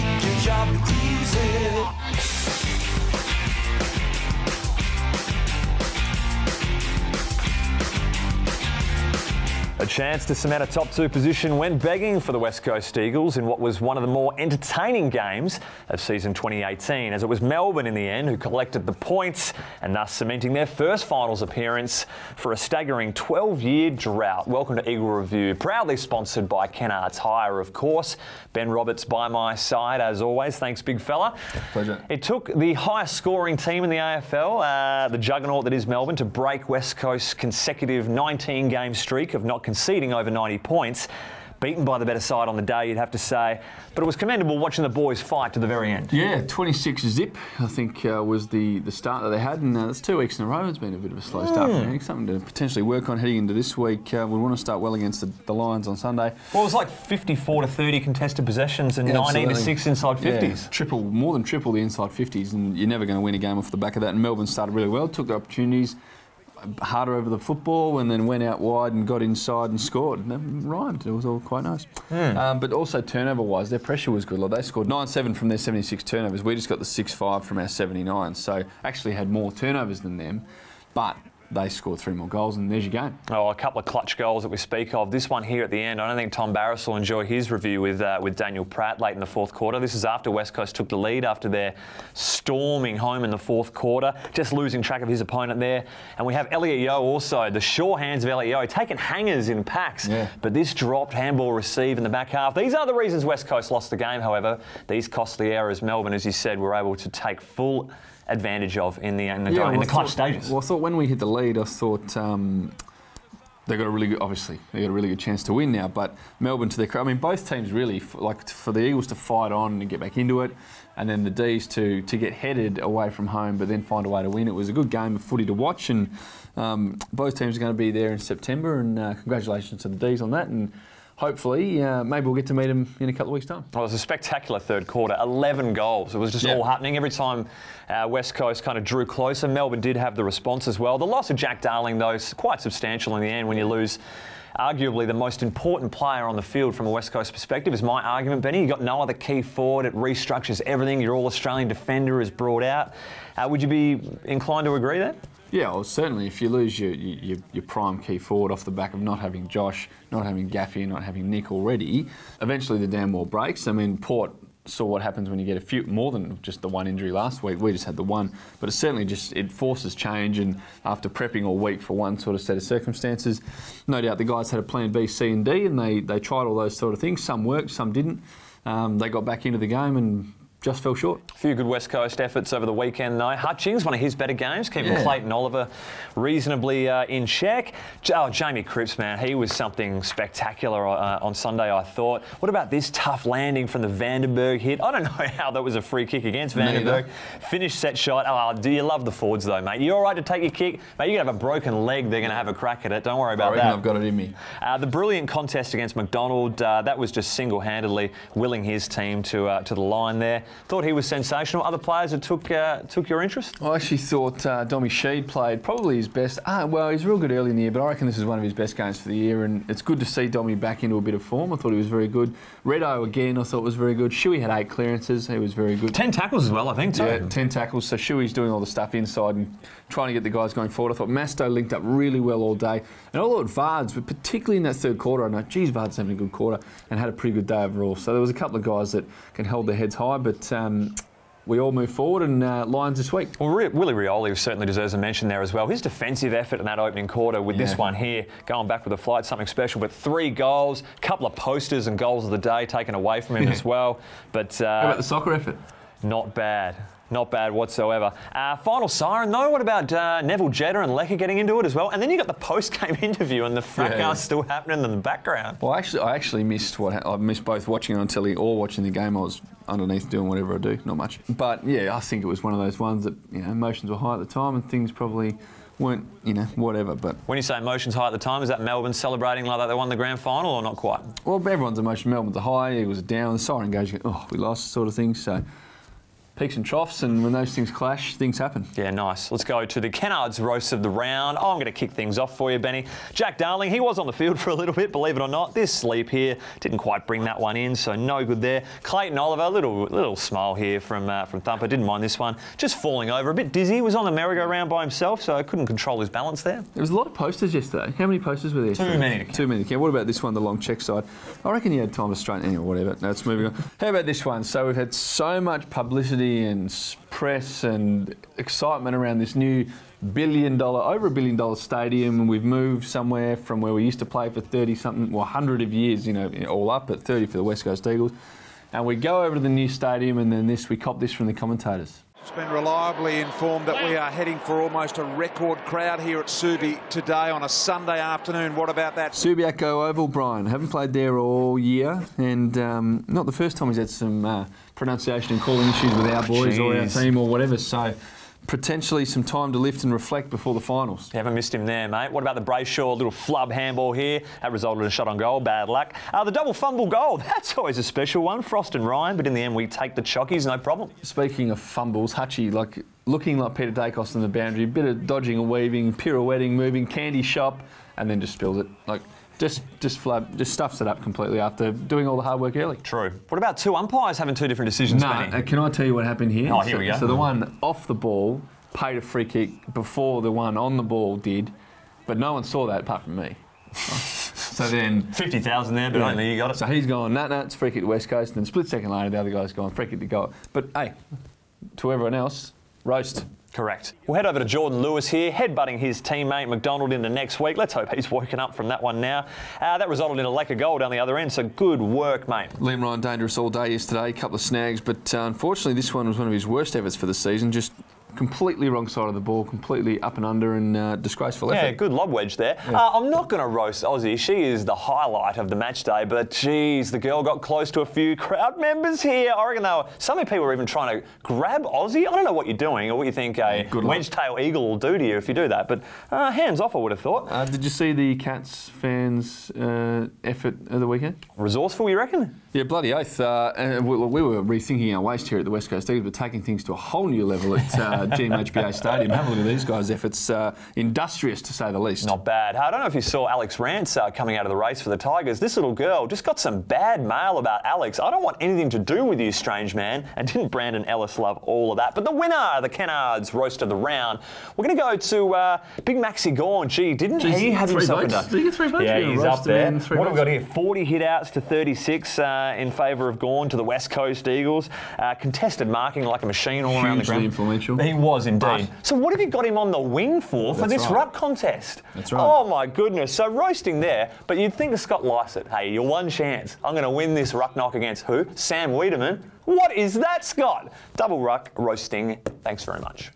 make your job easy. A chance to cement a top 2 position went begging for the West Coast Eagles in what was one of the more entertaining games of season 2018, as it was Melbourne in the end who collected the points and thus cementing their first finals appearance for a staggering 12-year drought. Welcome to Eagle Review, proudly sponsored by Kennards Hire, of course. Ben Roberts by my side, as always. Thanks, big fella. Pleasure. It took the highest scoring team in the AFL, the juggernaut that is Melbourne, to break West Coast's consecutive 19-game streak of not conceding over 90 points. Beaten by the better side on the day, you'd have to say. But it was commendable watching the boys fight to the very end. Yeah, 26 zip, I think, was the start that they had. And it's 2 weeks in a row. It's been a bit of a slow start for them. Something to potentially work on heading into this week. We want to start well against the Lions on Sunday. Well, it was like 54 to 30 contested possessions and 19 to 6 inside 50s. Yeah, more than triple the inside 50s. And you're never going to win a game off the back of that. And Melbourne started really well, took the opportunities, harder over the football, and then went out wide and got inside and scored. And that rhymed. It was all quite nice. But also turnover-wise, their pressure was good. Like, they scored 9-7 from their 76 turnovers. We just got the 6-5 from our 79. So actually had more turnovers than them, but they scored 3 more goals, and there's your game. Oh, a couple of clutch goals that we speak of. This one here at the end, I don't think Tom Barras will enjoy his review with Daniel Pratt late in the 4th quarter. This is after West Coast took the lead after their storming home in the 4th quarter, just losing track of his opponent there. And we have Elliot Yeo also, the sure hands of Elliot Yeo, taking hangers in packs. Yeah. But this dropped handball receive in the back half. These are the reasons West Coast lost the game, however. These costly errors, Melbourne, as you said, were able to take full advantage of in the clutch stages. Well, I thought when we hit the lead, I thought they got a really good, obviously, they got a really good chance to win now. But Melbourne, to their credit, I mean, both teams really, like for the Eagles to fight on and get back into it, and then the D's to get headed away from home, but then find a way to win. It was a good game of footy to watch, and both teams are going to be there in September. And congratulations to the D's on that. And hopefully, maybe we'll get to meet them in a couple of weeks' time. Well, it was a spectacular 3rd quarter, 11 goals. It was just all happening. Every time West Coast kind of drew closer, Melbourne did have the response as well. The loss of Jack Darling, though, is quite substantial in the end when you lose arguably the most important player on the field from a West Coast perspective, is my argument, Benny. You've got no other key forward. It restructures everything. Your All-Australian defender is brought out. Would you be inclined to agree there? Yeah, well, certainly if you lose your prime key forward off the back of not having Josh, not having Gaffey, not having Nick already, eventually the damn wall breaks. I mean, Port saw what happens when you get a few, more than just the one injury last week. We just had the one. But it certainly it forces change, and after prepping all week for one sort of set of circumstances, no doubt the guys had a plan B, C and D, and they tried all those sort of things. Some worked, some didn't. They got back into the game and just fell short. A few good West Coast efforts over the weekend, though. Hutchings, one of his better games, keeping Clayton Oliver reasonably in check. Jamie Cripps, man, he was something spectacular on Sunday, I thought. What about this tough landing from the Vandenberg hit? I don't know how that was a free kick against Vandenberg. Finished set shot. Oh, do you love the forwards, though, mate? You all right to take your kick? Mate, you can have a broken leg, they're going to have a crack at it. Don't worry about that. I've got it in me. The brilliant contest against McDonald, that was just single-handedly willing his team to the line there. Thought he was sensational. Other players that took your interest? I actually thought Dommy Sheed played probably his best. Well, he was real good early in the year, but I reckon this is one of his best games for the year, and it's good to see Dommy back into a bit of form. I thought he was very good. Redo again, I thought was very good. Shuey had 8 clearances. He was very good. 10 tackles as well, I think, too. Yeah, 10 tackles. So Shuey's doing all the stuff inside and trying to get the guys going forward. I thought Masto linked up really well all day. And I thought Vards, but particularly in that 3rd quarter, I know, geez, Vards having a good quarter and had a pretty good day overall. So there was a couple of guys that can hold their heads high, but we all move forward, and Lions this week. Well, Willie Rioli certainly deserves a mention there as well. His defensive effort in that opening quarter with this one here, going back with a flight, something special. But 3 goals, a couple of posters and goals of the day taken away from him as well. But how about the soccer effort? Not bad. Not bad whatsoever. Final siren, though. What about Neville Jetta and Lecker getting into it as well? And then you got the post-game interview and the fracas still happening in the background. Well, I actually missed I missed both watching it on telly or watching the game. I was underneath doing whatever I do, not much. But yeah, I think it was one of those ones that, you know, emotions were high at the time and things probably weren't, you know, whatever. But when you say emotions high at the time, is that Melbourne celebrating like that they won the grand final, or not quite? Well, everyone's emotions. Melbourne's a high, Eagles are down, the siren goes, oh, we lost, sort of thing. So peaks and troughs, and when those things clash, things happen. Yeah, nice. Let's go to the Kennards roast of the round. I'm going to kick things off for you, Benny. Jack Darling, he was on the field for a little bit, believe it or not. This sleep here didn't quite bring that one in, so no good there. Clayton Oliver, little smile here from Thumper. Didn't mind this one. Just falling over, a bit dizzy. Was on the merry-go-round by himself, so couldn't control his balance there. There was a lot of posters yesterday. How many posters were there? Too many. Too many. Yeah, what about this one, the long check side? I reckon you had time to straighten anyway, whatever. No, it's moving on. How about this one? So we've had so much publicity and press and excitement around this new over $1 billion stadium, and we've moved somewhere from where we used to play for 30-something, 100 of years, all up at 30 for the West Coast Eagles. And we go over to the new stadium, and then we cop this from the commentators. It's been reliably informed that we are heading for almost a record crowd here at Subi today on a Sunday afternoon. What about that? Subiaco Oval, Brian. Haven't played there all year, and not the first time he's had some pronunciation and calling issues with our boys or our team or whatever. So potentially some time to lift and reflect before the finals. You haven't missed him there, mate. What about the Brayshaw little flub handball here? That resulted in a shot on goal. Bad luck. The double fumble goal. That's always a special one. Frost and Ryan, but in the end we take the chockies, no problem. Speaking of fumbles, Hutchie, looking like Peter Dacos on the boundary, a bit of dodging and weaving, pirouetting, moving, candy shop, and then just spills it. Just stuffs it up completely after doing all the hard work early. True. What about two umpires having two different decisions, Benny? Can I tell you what happened here? Oh, here we go. So the one off the ball paid a free kick before the one on the ball did, but no one saw that apart from me. So then 50,000 there, but only you got it. So he's gone, it's free kick to West Coast, and then split second later, the other guy's gone, free kick to go. But hey, to everyone else, roast. Correct. We'll head over to Jordan Lewis here, headbutting his teammate McDonald into next week. Let's hope he's woken up from that one now. That resulted in a lack of goal down the other end, so good work, mate. Liam Ryan dangerous all day yesterday, a couple of snags, but unfortunately this one was one of his worst efforts for the season. Just completely wrong side of the ball, completely up and under, and disgraceful effort. Yeah, good lob wedge there. Yeah. I'm not going to roast Aussie. She is the highlight of the match day, but geez, the girl got close to a few crowd members here. I reckon some people were even trying to grab Aussie. I don't know what you're doing or what you think a wedge-tail eagle will do to you if you do that, but hands off, I would have thought. Did you see the Cats fans' effort of the weekend? Resourceful, you reckon? Yeah, bloody oath. We were rethinking our waist here at the West Coast Eagles, but taking things to a whole new level at GMHBA Stadium. Have a look at these guys' efforts. Industrious, to say the least. Not bad. I don't know if you saw Alex Rance coming out of the race for the Tigers. This little girl just got some bad mail about Alex. I don't want anything to do with you, strange man. And didn't Brandon Ellis love all of that? But the winner, the Kennards roast of the round. We're going to go to Big Maxi Gawn. Gee, didn't he have himself a did he get 3 votes? Yeah, he's up there. What have we got here? 40 hit-outs to 36 in favour of Gawn to the West Coast Eagles. Contested marking like a machine all around the ground. Influential. He was indeed. So what have you got him on the wing for this ruck contest? That's right. Oh my goodness. So roasting there, but you'd think of Scott Lycett. Hey, your one chance. I'm going to win this ruck knock against who? Sam Wiedemann. What is that, Scott? Double ruck roasting. Thanks very much.